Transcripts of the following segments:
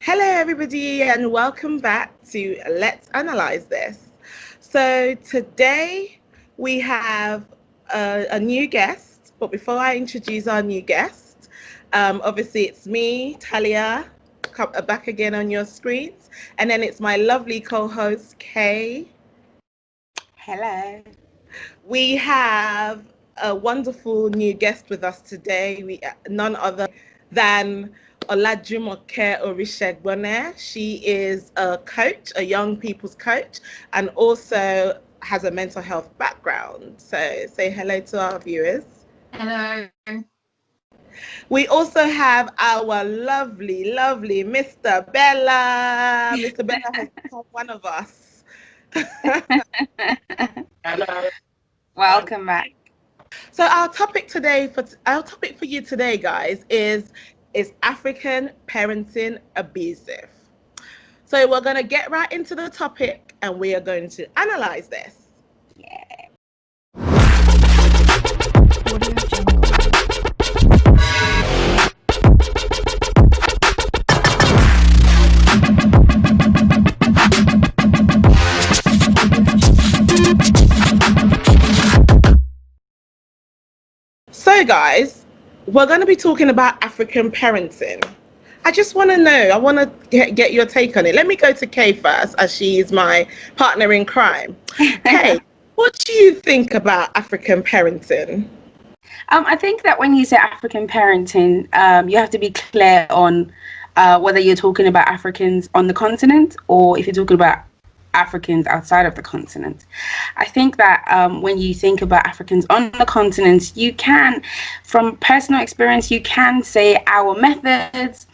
Hello, everybody, and welcome back to Let's Analyze This. So, today we have a new guest, but before I introduce our new guest, obviously it's me, Talia, back again on your screens, and then it's my lovely co host, Kay. Hello. We have a wonderful new guest with us today. None other than Olajumoke Orishegbone. She is a coach, a young people's coach, and also has a mental health background. So say hello to our viewers. Hello. We also have our lovely, lovely Mr. Bella. Mr. Bella has become one of us. Hello. Welcome back. So our topic for you today, guys, is African parenting abusive. So we're gonna get right into the topic, and we are going to analyze this. Yeah. So, guys, we're going to be talking about African parenting. I just want to know, I want to get your take on it. Let me go to Kay first, as she is my partner in crime. Kay, what do you think about African parenting? I think that when you say African parenting, you have to be clear on whether you're talking about Africans on the continent or if you're talking about Africans outside of the continent. I think that when you think about Africans on the continent, you can, from personal experience, you can say our methods,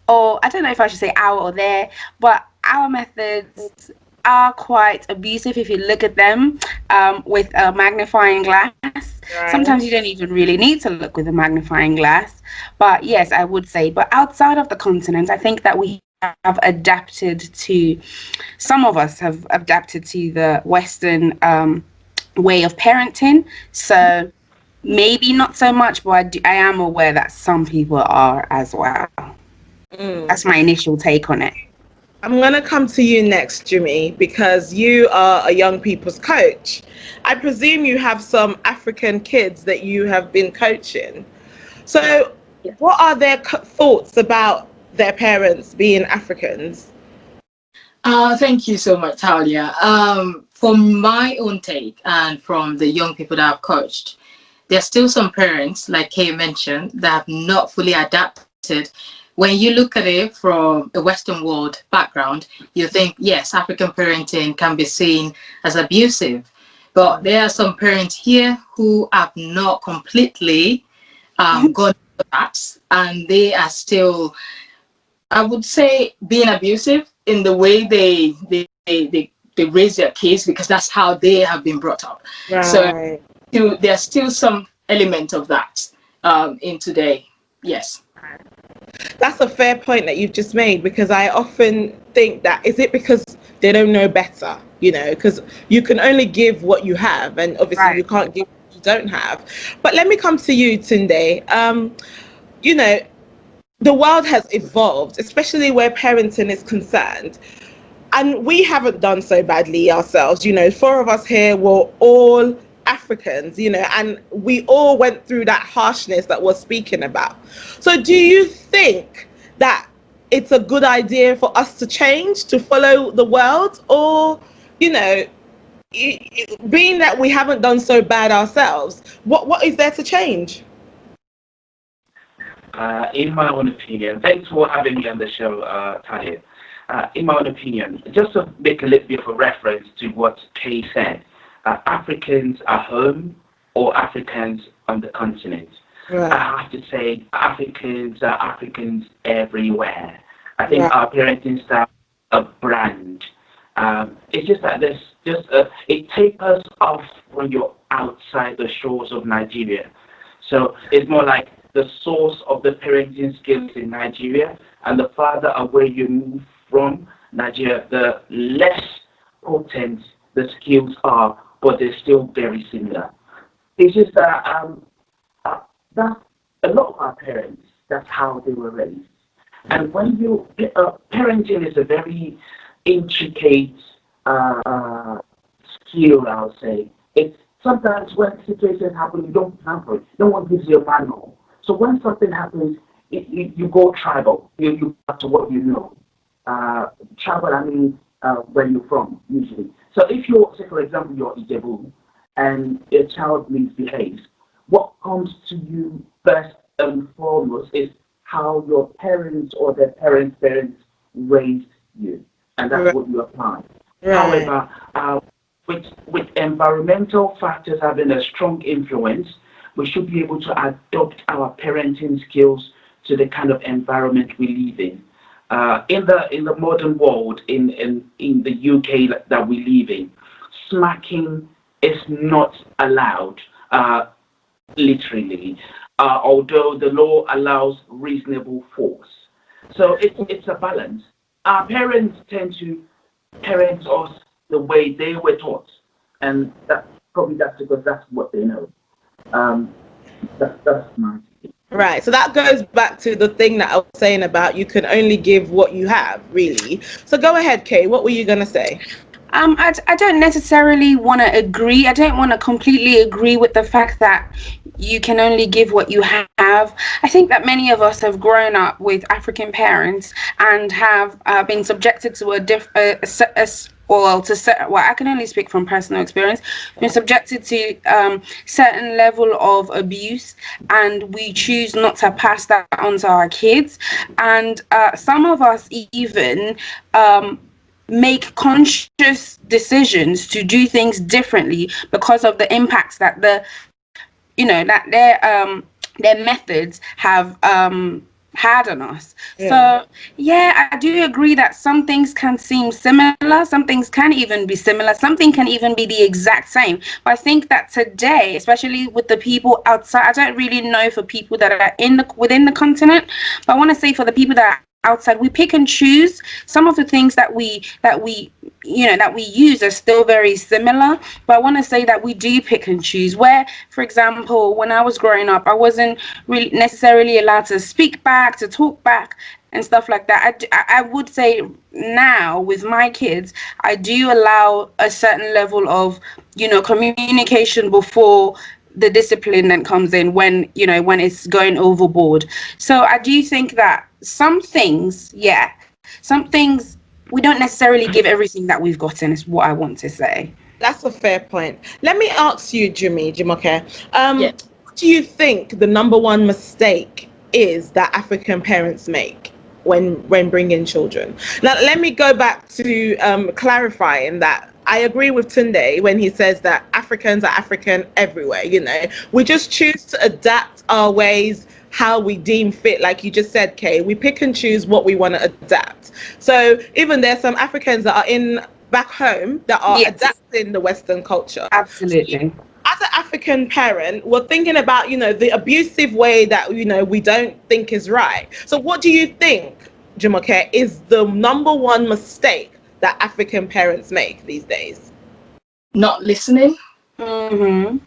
or I don't know if I should say our or their, but our methods are quite abusive if you look at them with a magnifying glass. Right. Sometimes you don't even really need to look with a magnifying glass. But yes, I would say, but outside of the continent, I think that we have adapted to, some of us have adapted to the Western way of parenting. So maybe not so much, but I am aware that some people are as well. Mm. That's my initial take on it. I'm going to come to you next, Jimmy, because you are a young people's coach. I presume you have some African kids that you have been coaching. So, what are their thoughts about their parents being Africans? Thank you so much, Talia. From my own take and from the young people that I've coached, there's still some parents, like Kay mentioned, that have not fully adapted. When you look at it from a Western world background, you think, yes, African parenting can be seen as abusive. But there are some parents here who have not completely gone through that, and they are still, I would say, being abusive in the way they raise their kids, because that's how they have been brought up. So Right. there's still some element of that in today. Yes. That's a fair point that you've just made, because I often think that, is it because they don't know better? Because you can only give what you have, and obviously Right. you can't give what you don't have. But let me come to you, Tunde. You know, the world has evolved, especially where parenting is concerned. And we haven't done so badly ourselves. Four of us here were all Africans, and we all went through that harshness that we're speaking about. So do you think that it's a good idea for us to change, to follow the world? Or, you know, being that we haven't done so bad ourselves, what is there to change? In my own opinion, thanks for having me on the show, Tahir. In my own opinion, just to make a little bit of a reference to what Kay said, Africans at home or Africans on the continent. Right. I have to say Africans are Africans everywhere. I think Right. our parenting style a brand. It's just that there's just it tapers off when you're outside the shores of Nigeria. So it's more like the source of the parenting skills in Nigeria, and the farther away you move from Nigeria, the less potent the skills are, but they're still very similar. It's just that that a lot of our parents, that's how they were raised. And when you parenting is a very intricate skill, I'll say. It's sometimes when situations happen, you don't plan for it. No one gives you a manual. So when something happens, you go tribal. You go back to what you know. Tribal, I mean, where you're from, usually. So if you're, say, for example, you're Ijebu, and a child misbehaves, what comes to you first and foremost is how your parents or their parents' parents raised you, and that's what you apply. Right. However, with environmental factors having a strong influence, we should be able to adopt our parenting skills to the kind of environment we live in. In the modern world, in the UK that we live in, smacking is not allowed, literally, although the law allows reasonable force. So it's a balance. Our parents tend to parent us the way they were taught, and that's because that's what they know. That's my opinion. Right. So that goes back to the thing that I was saying about you can only give what you have, really. So go ahead, Kay. What were you going to say? I don't necessarily want to agree. I don't want to completely agree with the fact that you can only give what you have. I think that many of us have grown up with African parents and have been subjected to I can only speak from personal experience, been subjected to certain level of abuse, and we choose not to pass that on to our kids. And some of us even make conscious decisions to do things differently because of the impacts that their methods have had on us. Yeah. So yeah, I do agree that some things can seem similar, some things can even be similar, something can even be the exact same. But I think that today, especially with the people outside, I don't really know for people that are within the continent, but I want to say for the people that are outside, we pick and choose. Some of the things that we use are still very similar, but I want to say that we do pick and choose. Where, for example, when I was growing up, I wasn't really necessarily allowed to speak back, to talk back, and stuff like that. I would say now with my kids, I do allow a certain level of communication before the discipline that comes in when it's going overboard. So I do think that some things we don't necessarily give everything that we've gotten, is what I want to say. That's a fair point. Let me ask you, Jumoke, Yeah. what do you think the number one mistake is that African parents make when bringing children? Now, let me go back to clarifying that I agree with Tunde when he says that Africans are African everywhere. We just choose to adapt our ways how we deem fit. Like you just said, Kay, we pick and choose what we want to adapt. So even there's some Africans that are back home that are adapting the Western culture. Absolutely. As an African parent, we're thinking about, the abusive way that, we don't think is right. So what do you think, Jumoke, is the number one mistake that African parents make these days? Not listening. Mm-hmm.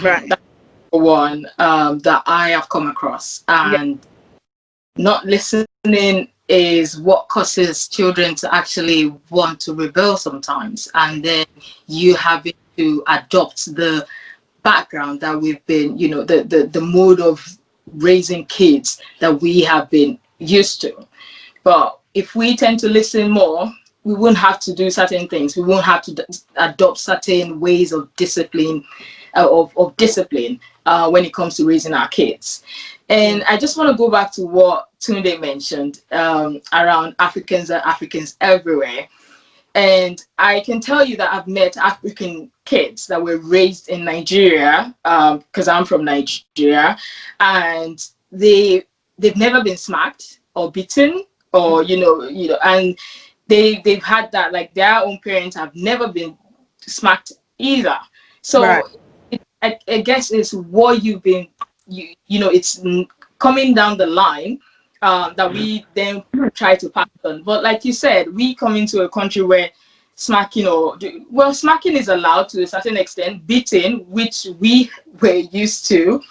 Right. That's the one that I have come across. And not listening is what causes children to actually want to rebel sometimes. And then you have to adopt the background that we've been, the mode of raising kids that we have been used to. But if we tend to listen more, we won't have to do certain things. We won't have to adopt certain ways of discipline, when it comes to raising our kids. And I just want to go back to what Tunde mentioned around Africans and Africans everywhere. And I can tell you that I've met African kids that were raised in Nigeria, because I'm from Nigeria, and they've never been smacked or beaten, or and they've had that, like, their own parents have never been smacked either. So Right. I guess it's what you've been, it's coming down the line that we then try to pass on. But like you said, we come into a country where smacking is allowed to a certain extent. Beating, which we were used to,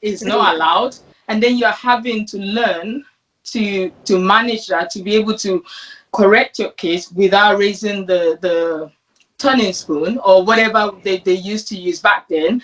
is not allowed. And then you're having to learn to manage that, to be able to correct your kids without raising the turning spoon or whatever they used to use back then.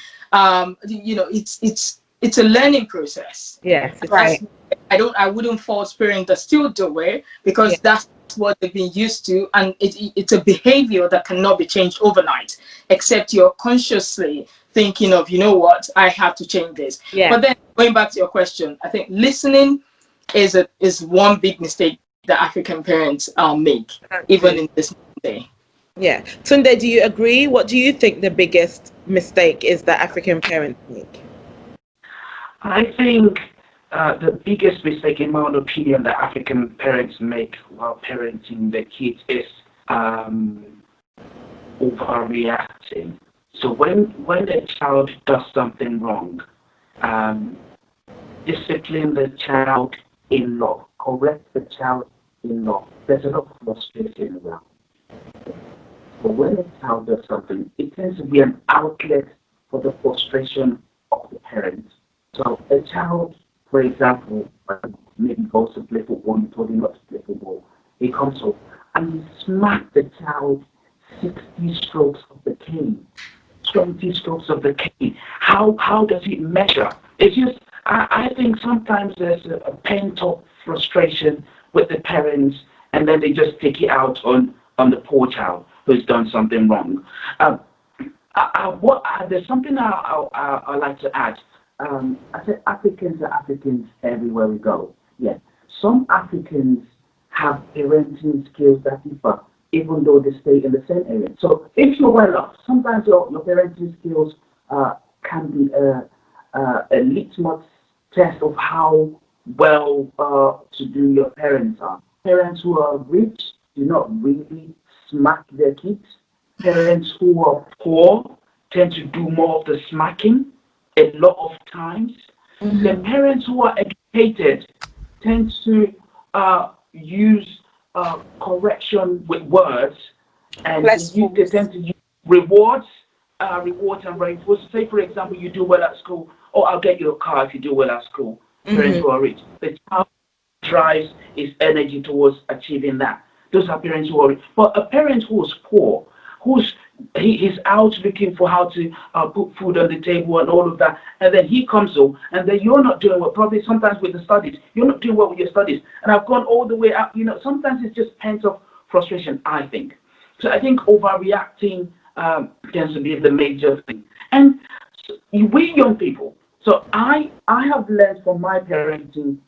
It's a learning process. Yes, Right. I wouldn't force parents to still do it, because that's what they've been used to, and it's a behavior that cannot be changed overnight, except you're consciously thinking of, you know what, I have to change this. Yeah. But then going back to your question, I think listening is one big mistake that African parents make, even in this day. Yeah. Tunde, do you agree? What do you think the biggest mistake is that African parents make? I think the biggest mistake, in my own opinion, that African parents make while parenting their kids is overreacting. So when a child does something wrong, discipline the child in law, correct the child in law. There's a lot of frustration around. But when a child does something, it tends to be an outlet for the frustration of the parents. So a child, for example, maybe goes to play football, you told him not to play football. He comes home and you smack the child 60 strokes of the cane, 20 strokes of the cane. How does it measure? It's just, I think sometimes there's a pent-up frustration with the parents, and then they just take it out on the poor child who's done something wrong. There's something I like to add. I said Africans are Africans everywhere we go. Yeah. Some Africans have parenting skills that differ, even though they stay in the same area. So if you're well off, sometimes your parenting skills can be a litmus test of how well to do your parents are. Parents who are rich do not really smack their kids. Parents who are poor tend to do more of the smacking a lot of times. Mm-hmm. The parents who are educated tend to use correction with words, and they tend to use rewards and rainbows. Say, for example, you do well at school, or I'll get you a car if you do well at school. Mm-hmm. Parents who are rich. The child drives his energy towards achieving that. Those are parents who are rich. But a parent who is poor, he's out looking for how to put food on the table and all of that, and then he comes home, and then you're not doing well. Probably sometimes with the studies, you're not doing well with your studies, and I've gone all the way up. Sometimes it's just pent-up frustration, I think. So I think overreacting tends to be the major thing. And we young people, so I have learned from my parenting,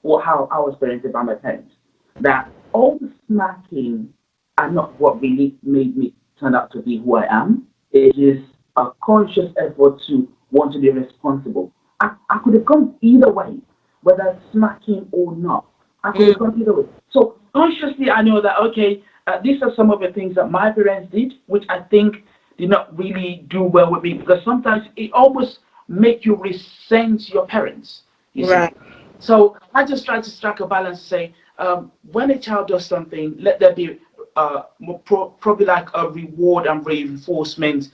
or how I was parented by my parents, that all the smacking are not what really made me turn out to be who I am. It is a conscious effort to want to be responsible. I could have gone either way, whether it's smacking or not. I could have gone either way. So consciously, I know that, okay, these are some of the things that my parents did, which I think did not really do well with me, because sometimes it almost makes you resent your parents. You Right. see? So I just try to strike a balance and say, when a child does something, let there be probably like a reward and reinforcement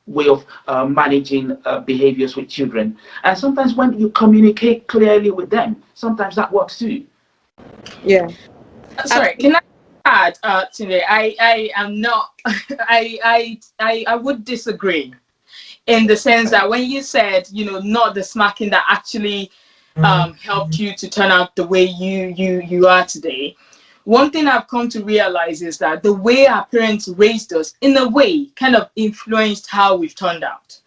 way of managing behaviors with children. And sometimes when you communicate clearly with them, sometimes that works too. Yeah. Sorry, can I add today? I am not. I would disagree, in the sense that when you said, not the smacking that actually helped you to turn out the way you are today. One thing I've come to realize is that the way our parents raised us, in a way, kind of influenced how we've turned out.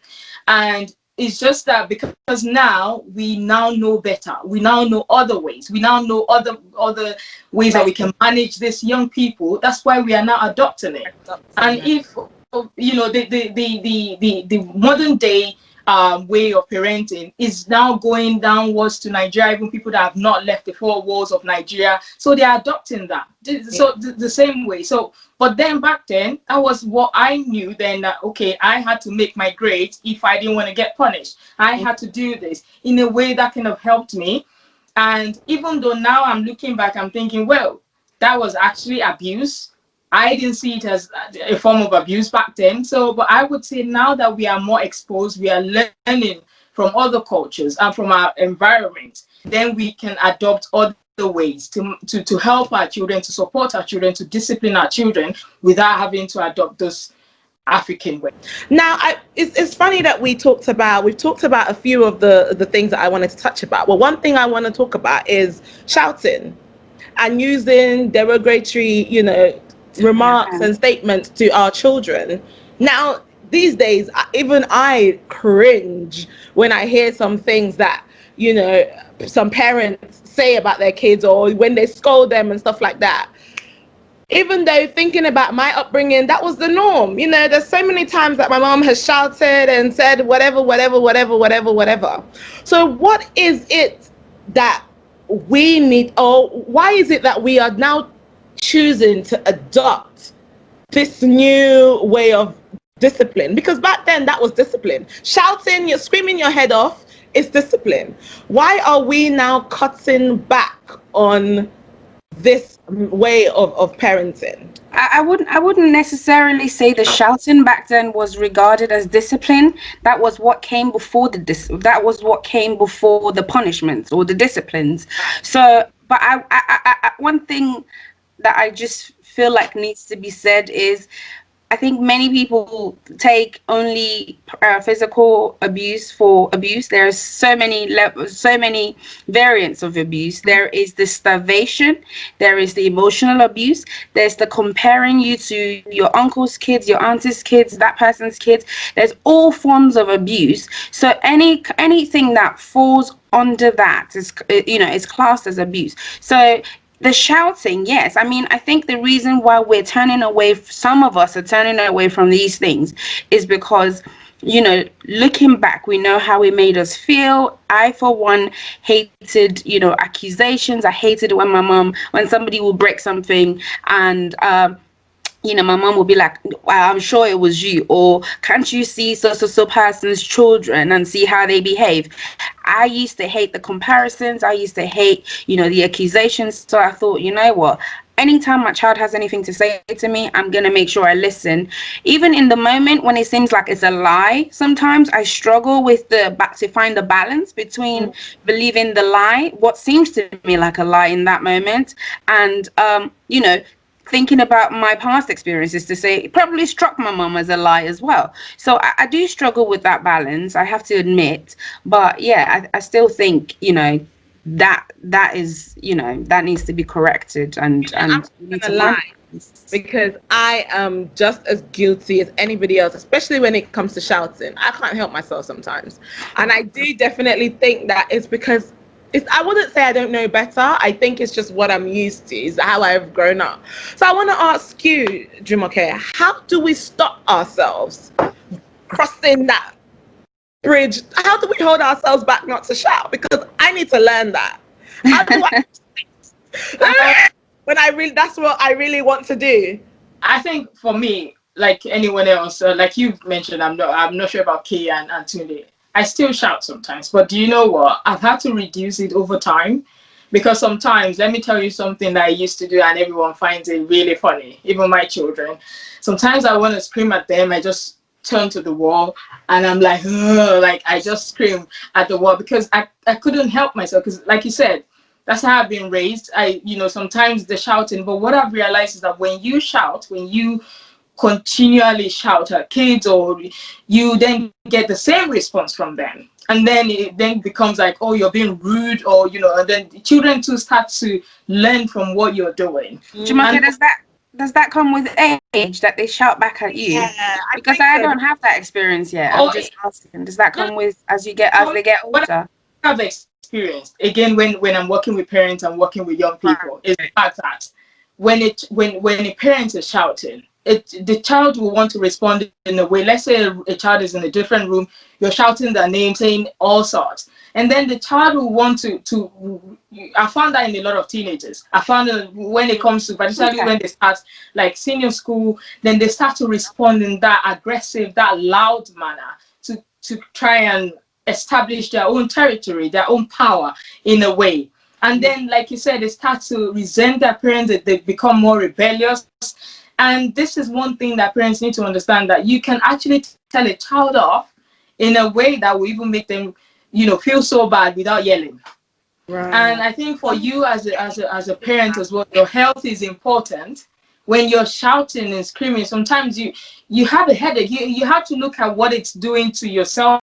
And it's just that because now we know better. We now know other ways. We now know other ways that we can manage these young people. That's why we are now adopting it. And if the modern day way of parenting is now going downwards to Nigeria, even people that have not left the four walls of Nigeria, so they're adopting that. So the same way. So, but then back then, that was what I knew then, that okay, I had to make my grades if I didn't want to get punished. I had to do this in a way that kind of helped me. And even though now I'm looking back, I'm thinking, well, that was actually abuse. I didn't see it as a form of abuse back then. So, but I would say now that we are more exposed, we are learning from other cultures and from our environment, then we can adopt other ways to help our children, to support our children, to discipline our children without having to adopt those African ways. Now, it's funny that we've talked about a few of the things that I wanted to touch about. Well, one thing I want to talk about is shouting and using derogatory, remarks and statements to our children. Now, these days, even I cringe when I hear some things that, some parents say about their kids, or when they scold them and stuff like that. Even though thinking about my upbringing, that was the norm. There's so many times that my mom has shouted and said whatever. So what is it that we need, or why is it that we are now choosing to adopt this new way of discipline? Because back then that was discipline. Shouting, you're screaming your head off, is discipline. Why are we now cutting back on this way of parenting? I wouldn't necessarily say the shouting back then was regarded as discipline. That was what came before the punishments or the disciplines. So, but I one thing that I just feel like needs to be said is, I think many people take only physical abuse for abuse. There's so many variants of abuse. There is the starvation. There is the emotional abuse. There's the comparing you to your uncle's kids, your auntie's kids, that person's kids. There's all forms of abuse. So anything that falls under that is classed as abuse. So the shouting, yes. I mean, I think the reason why some of us are turning away from these things is because, looking back, we know how it made us feel. I, for one, hated, accusations. I hated when somebody would break something and, my mom would be like, I'm sure it was you, or can't you see so person's children and see how they behave? I used to hate the comparisons. I used to hate, the accusations. So I thought, you know what? Anytime my child has anything to say to me, I'm going to make sure I listen. Even in the moment when it seems like it's a lie, sometimes I struggle to find the balance between believing the lie, what seems to me like a lie in that moment, and, thinking about my past experiences to say it probably struck my mom as a lie as well. So I do struggle with that balance, I have to admit. But yeah, I still think, that is, that needs to be corrected. And I'm not gonna lie, because I am just as guilty as anybody else, especially when it comes to shouting. I can't help myself sometimes. And I do definitely think that it's because I wouldn't say I don't know better. I think it's just what I'm used to, is how I've grown up. So I want to ask you, Jumoke, how do we stop ourselves crossing that bridge? How do we hold ourselves back not to shout? Because I need to learn that. How do I that's what I really want to do. I think for me, like anyone else, like you mentioned, I'm not sure about Kay and Tunde. I still shout sometimes, but do you know what? I've had to reduce it over time, because sometimes, let me tell you something that I used to do and everyone finds it really funny, even my children. Sometimes I want to scream at them. I just turn to the wall and I'm like, ugh, like I just scream at the wall, because I couldn't help myself, because like you said, that's how I've been raised. Sometimes the shouting, but what I've realized is that when you shout, when you continually shout at kids, or you then get the same response from them, and then it then becomes like, oh, you're being rude, or and then children too start to learn from what you're doing. Jumoke, does that come with age, that they shout back at you? Yeah, because I don't have that experience yet. I'm just asking, does that come with as they get older? I've experienced, again, when I'm working with parents and working with young people, is the fact that when a parent is shouting, the child will want to respond in a way. Let's say a child is in a different room, you're shouting their name, saying all sorts, and then the child will want to I found that in a lot of teenagers. I found that when it comes to, particularly when they start like senior school, then they start to respond in that aggressive, that loud manner to try and establish their own territory, their own power in a way. And then, like you said, they start to resent their parents, that they become more rebellious. And this is one thing that parents need to understand, that you can actually tell a child off in a way that will even make them, feel so bad without yelling. Right. And I think for you as a parent as well, your health is important. When you're shouting and screaming, sometimes you have a headache. You have to look at what it's doing to yourself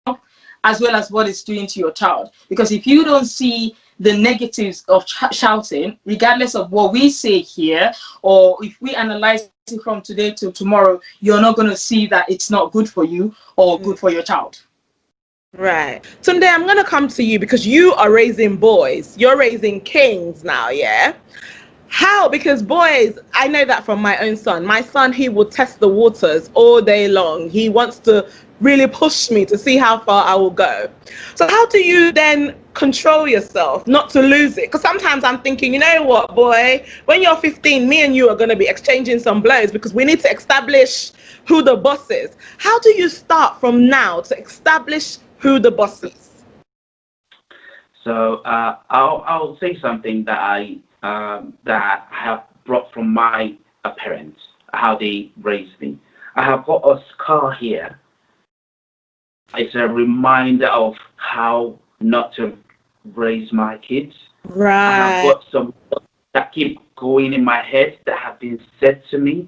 as well as what it's doing to your child. Because if you don't see the negatives of shouting, regardless of what we say here, or if we analyze it from today to tomorrow, you're not going to see that it's not good for you or good for your child. Right. Tunde, I'm going to come to you because you are raising boys. You're raising kings now, yeah? How? Because boys, I know that from my own son. My son, he will test the waters all day long. He wants to really push me to see how far I will go. So how do you then control yourself not to lose it? Because sometimes I'm thinking, you know what, boy, when you're 15, me and you are going to be exchanging some blows because we need to establish who the boss is. How do you start from now to establish who the boss is? So I'll say something that I have brought from my parents, how they raised me. I have got a scar here. It's a reminder of how not to raise my kids. Right. I have got some that keep going in my head that have been said to me,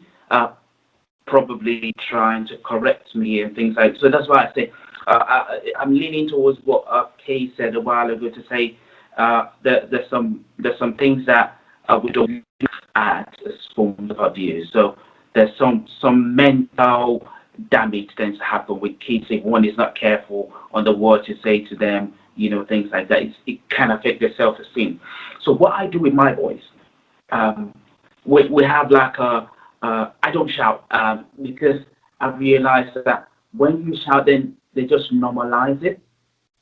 probably trying to correct me and things like that. So that's why I say I'm leaning towards what Kay said a while ago to say there's some things that we don't look at as forms of abuse. So there's some mental damage tends to happen with kids if one is not careful on the words you say to them, things like that. It can affect their self-esteem. So what I do with my boys, we have like I don't shout because I've realized that when you shout, then they just normalize it.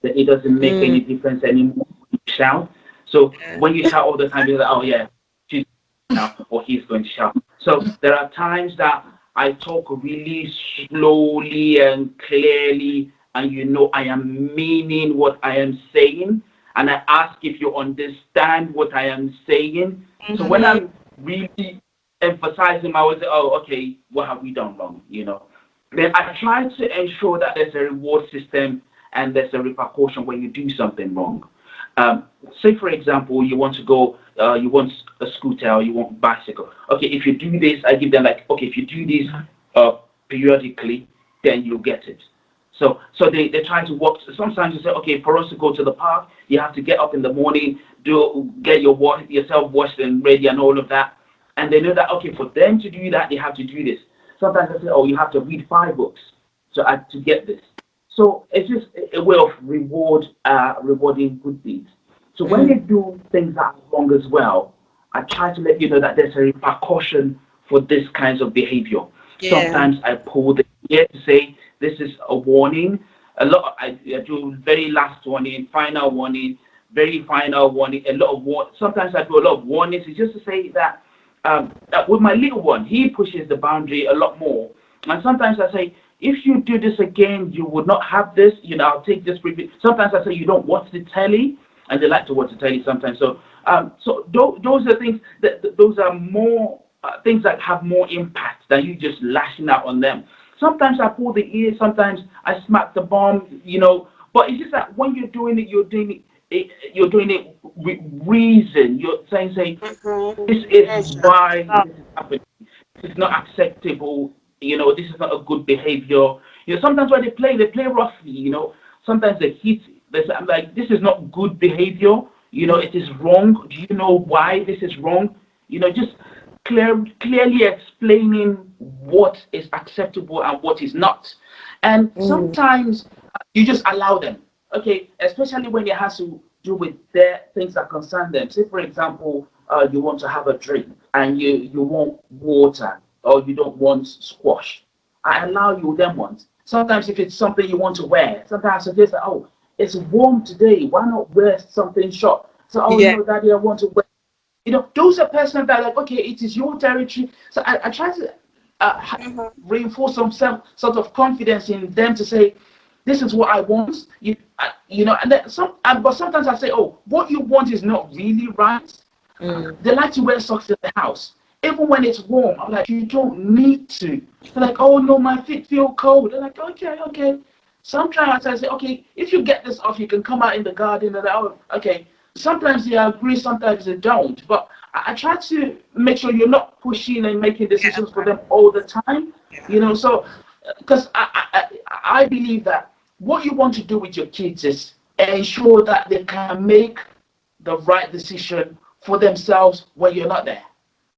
That it doesn't make any difference anymore when you shout. So when you shout all the time, you're like, oh yeah, she's now or he's going to shout. So there are times that I talk really slowly and clearly, and I am meaning what I am saying, and I ask if you understand what I am saying. So when I'm really emphasizing, I would say, oh, okay, what have we done wrong? Then I try to ensure that there's a reward system and there's a repercussion when you do something wrong. Say, for example, you want to go, you want a scooter or you want a bicycle. Okay, if you do this, I give them okay, if you do this periodically, then you'll get it. So they try to work. Sometimes you say, okay, for us to go to the park, you have to get up in the morning, get yourself washed and ready and all of that. And they know that, okay, for them to do that, they have to do this. Sometimes I say, oh, you have to read 5 books to get this. So it's just a way of rewarding good deeds. So when they do things that are wrong as well, I try to let you know that there's a repercussion for this kinds of behavior. Yeah. Sometimes I pull the ear to say, this is a warning. I do very last warning, final warning, very final warning, a lot of sometimes I do a lot of warnings. It's just to say that with my little one, he pushes the boundary a lot more. And sometimes I say, if you do this again, you would not have this. I'll take this briefly. Sometimes I say, you don't watch the telly, and they like to watch the telly sometimes. So, those are things those are more things that have more impact than you just lashing out on them. Sometimes I pull the ear. Sometimes I smack the bum. But it's just that when you're doing it, you're doing it with reason. You're saying, this is why this is happening. This is not acceptable. This is not a good behavior. Sometimes when they play roughly. Sometimes they hit. I'm like, this is not good behavior. It is wrong. Do you know why this is wrong? Just clearly explaining what is acceptable and what is not. And sometimes you just allow them. Okay, especially when it has to do with their things that concern them. Say, for example, you want to have a drink and you want water or you don't want squash. I allow you them once. Sometimes if it's something you want to wear, sometimes I suggest that, oh, it's warm today. Why not wear something short? So, Daddy, I want to wear. Those are persons that are like, okay, it is your territory. So I try to reinforce some sort of confidence in them to say, this is what I want. And then but sometimes I say, oh, what you want is not really right. They like to wear socks in the house. Even when it's warm, I'm like, you don't need to. They're like, oh no, my feet feel cold. They're like, okay. Sometimes I say, okay, if you get this off, you can come out in the garden. And oh, okay. sometimes they agree, sometimes they don't. But I try to make sure you're not pushing and making decisions for them all the time. You know, so because I believe that what you want to do with your kids is ensure that they can make the right decision for themselves when you're not there.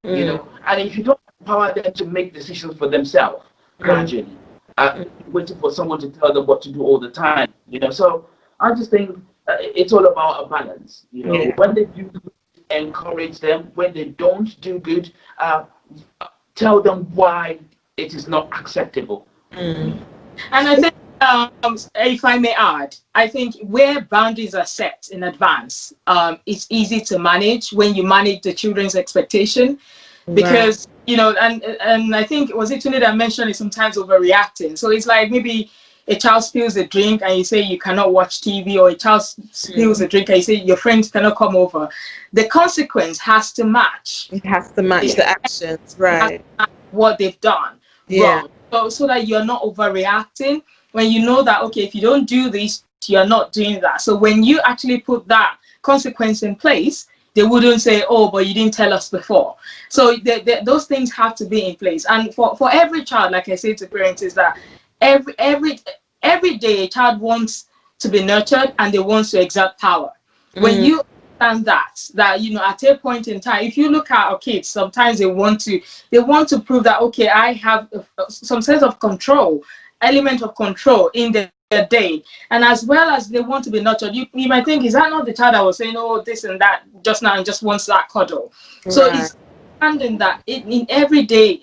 You know, and if you don't empower them to make decisions for themselves gradually, waiting for someone to tell them what to do all the time, you know. So I just think it's all about a balance. You know, when they do good, encourage them. When they don't do good, tell them why it is not acceptable. And I think, if I may add, I think where boundaries are set in advance, it's easy to manage when you manage the children's expectation, because you know, and I think, was it Tuni that mentioned, it sometimes overreacting. So it's like maybe a child spills a drink and you say you cannot watch TV, or a child spills a drink and you say your friends cannot come over. The consequence has to match. It has to match the actions, right? What they've done wrong. So that you're not overreacting. When you know that, okay, if you don't do this, you're not doing that. So when you actually put that consequence in place, they wouldn't say, oh, but you didn't tell us before. So those things have to be in place. And for every child, like I say to parents, is that every day a child wants to be nurtured and they want to exert power. When you understand that, you know, at a point in time, if you look at our kids, sometimes they want to prove that, okay, I have some sense of control, element of control in their day, and as well as they want to be nurtured. You might think, is that not the child that was saying, oh, this and that just now and just wants that cuddle? So it's understanding that in every day,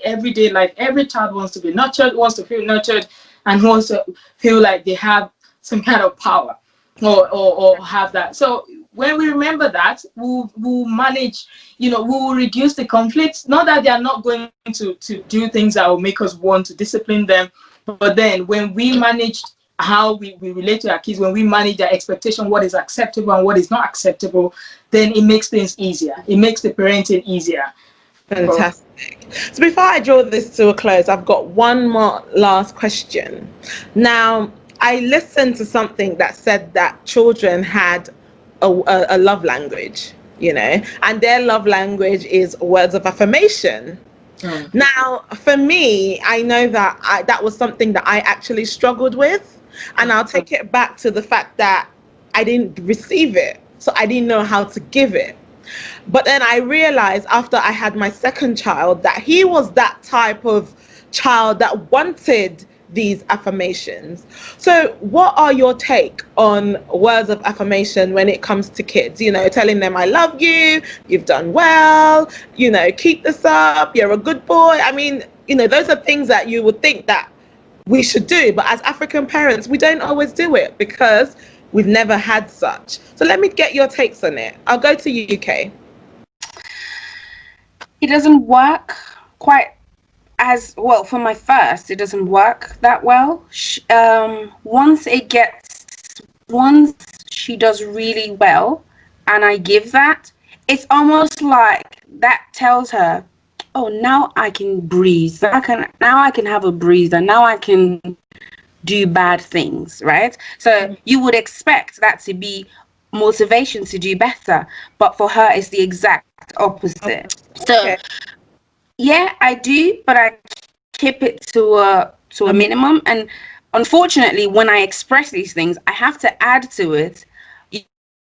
like every child wants to be nurtured, wants to feel nurtured, and wants to feel like they have some kind of power or have that. So when we remember that, we'll manage, you know, we'll reduce the conflicts. Not that they are not going to do things that will make us want to discipline them, but then when we manage how we relate to our kids, when we manage their expectation, what is acceptable and what is not acceptable, then it makes things easier. It makes the parenting easier. Fantastic. So before I draw this to a close, I've got one more last question. Now, I listened to something that said that children had a love language, you know, and their love language is words of affirmation. Now, for me, I know that that was something that I actually struggled with, and I'll take it back to the fact that I didn't receive it, so I didn't know how to give it. But then I realized after I had my second child that he was that type of child that wanted these affirmations. So what are your take on words of affirmation when it comes to kids? You know, telling them I love you, you've done well, you know, keep this up, you're a good boy. I mean, you know, those are things that you would think that we should do, but as African parents, we don't always do it because we've never had such. So let me get your takes on it. I'll go to you, UK. It doesn't work quite as well. For my first, it doesn't work that well. Once she does really well and I give that, it's almost like that tells her, oh, now I can breathe. Now I can have a breather. Now I can do bad things, right? So you would expect that to be motivation to do better, but for her it's the exact opposite. So yeah, I do, but I keep it to a minimum. And unfortunately, when I express these things, I have to add to it,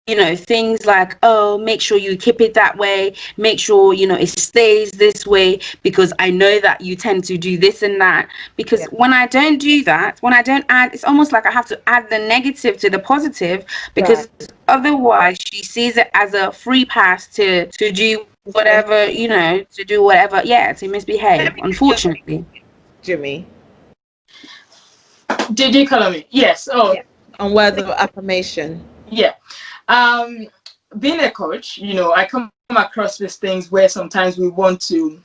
you know, things like, oh, make sure you keep it that way, make sure, you know, it stays this way, because I know that you tend to do this and that. Because when I don't do that, when I don't add, it's almost like I have to add the negative to the positive, because otherwise she sees it as a free pass to do whatever, you know, to do whatever, to misbehave, unfortunately. Jimmy. Did you call me? Yes. Oh, On words of affirmation. Yeah. Being a coach, you know, I come across these things where sometimes we want to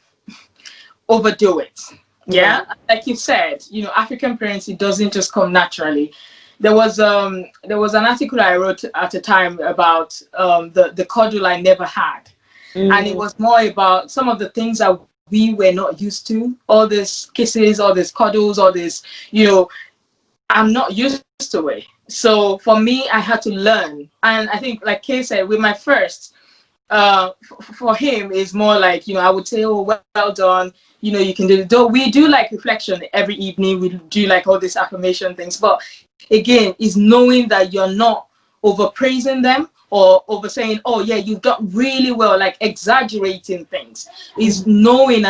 overdo it. Yeah. Like you said, you know, African parents, it doesn't just come naturally. There was an article I wrote at a time about the cuddle I never had. And it was more about some of the things that we were not used to, all these kisses, all these cuddles, all this, you know, I'm not used to it. So for me, I had to learn. And I think, like Kay said, with my first, for him is more like, I would say, oh, well done, you can do it. Though we do like reflection every evening, we do like all these affirmation things, but again, is knowing that you're not overpraising them or over saying, oh yeah, you've done really well, like exaggerating things. Is knowing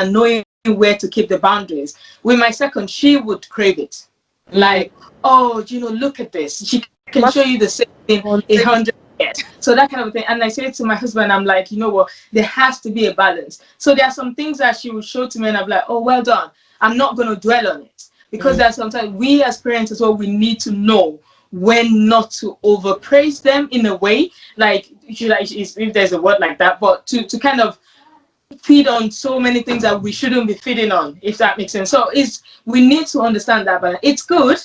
where to keep the boundaries. With my second, she would crave it, like, oh, look at this, she can show you the same thing 100. Yes. So that kind of thing. And I say to my husband, I'm like, you know what, there has to be a balance. So there are some things that she will show to me and I'm like, oh, well done. I'm not going to dwell on it. Because there's sometimes we as parents as well, we need to know when not to overpraise them in a way. Like, if there's a word like that, but to kind of feed on so many things that we shouldn't be feeding on, if that makes sense. So we need to understand that, but it's good,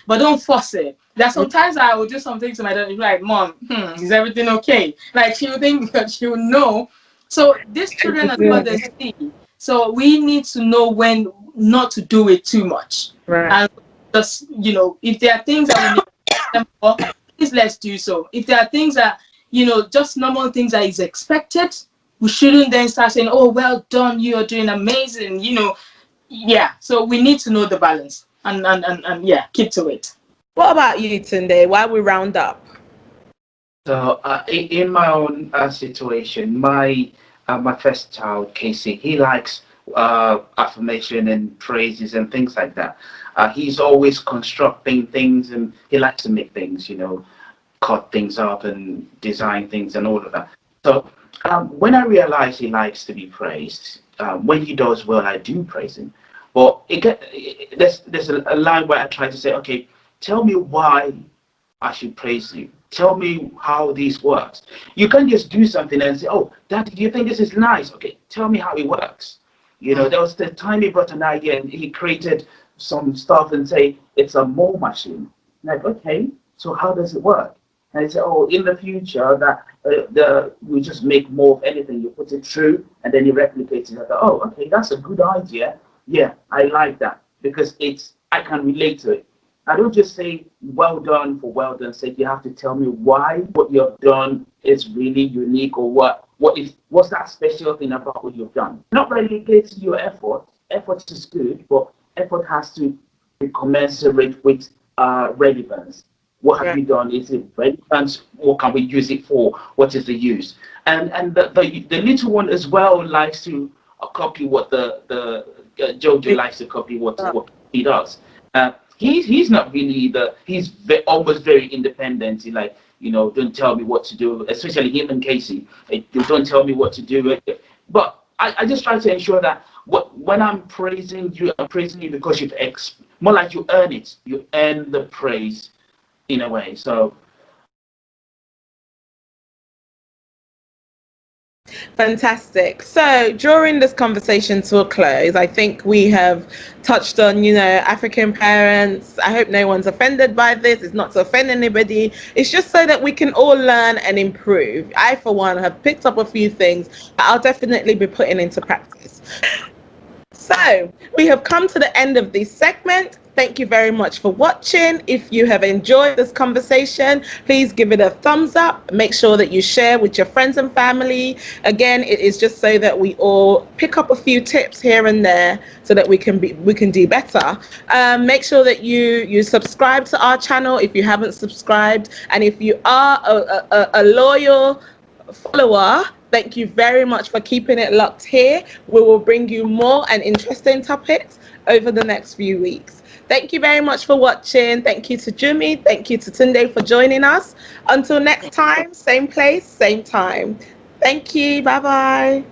but don't force it. That sometimes I will do something to my daughter, like, Mom, is everything okay? Like, she will think, because she will know. So these children as well, they see. So we need to know when not to do it too much. Right. And just, if there are things that we need them for, please let's do so. If there are things that, just normal things that is expected, we shouldn't then start saying, oh, well done, you're doing amazing, Yeah, so we need to know the balance and yeah, keep to it. What about you, Tunde? Why we round up? So in my own situation, my first child, Casey, he likes affirmation and praises and things like that. He's always constructing things, and he likes to make things, cut things up and design things and all of that. So when I realize he likes to be praised, when he does well, I do praise him. But there's a line where I try to say, okay, tell me why I should praise you. Tell me how this works. You can't just do something and say, oh, Dad, do you think this is nice? Okay, tell me how it works. There was the time he brought an idea and he created some stuff and say, it's a mold machine. Like, okay, so how does it work? And I say, oh, in the future, that you just make more of anything. You put it through and then you replicate it. I go, oh, okay, that's a good idea. Yeah, I like that because I can relate to it. I don't just say well done for well done. Say you have to tell me why what you've done is really unique, or what's that special thing about what you've done. Not relegating your effort. Effort is good, but effort has to be commensurate with relevance. What have you done? Is it relevant? What can we use it for? What is the use? And the little one as well likes to copy what the Jojo likes to copy what he does. He's not really he's almost very independent. He like, don't tell me what to do, especially him and Casey. Don't tell me what to do. But I just try to ensure that when I'm praising you because more like you earn it. You earn the praise in a way. So fantastic. So during this conversation to a close, I think we have touched on, African parents. I hope no one's offended by this. It's not to offend anybody. It's just so that we can all learn and improve. I, for one, have picked up a few things that I'll definitely be putting into practice. So we have come to the end of this segment. Thank you very much for watching. If you have enjoyed this conversation, please give it a thumbs up. Make sure that you share with your friends and family. Again, it is just so that we all pick up a few tips here and there so that we can do better. Make sure that you subscribe to our channel if you haven't subscribed. And if you are a loyal follower, thank you very much for keeping it locked here. We will bring you more and interesting topics over the next few weeks. Thank you very much for watching. Thank you to Jumi. Thank you to Tunde for joining us. Until next time, same place, same time. Thank you. Bye-bye.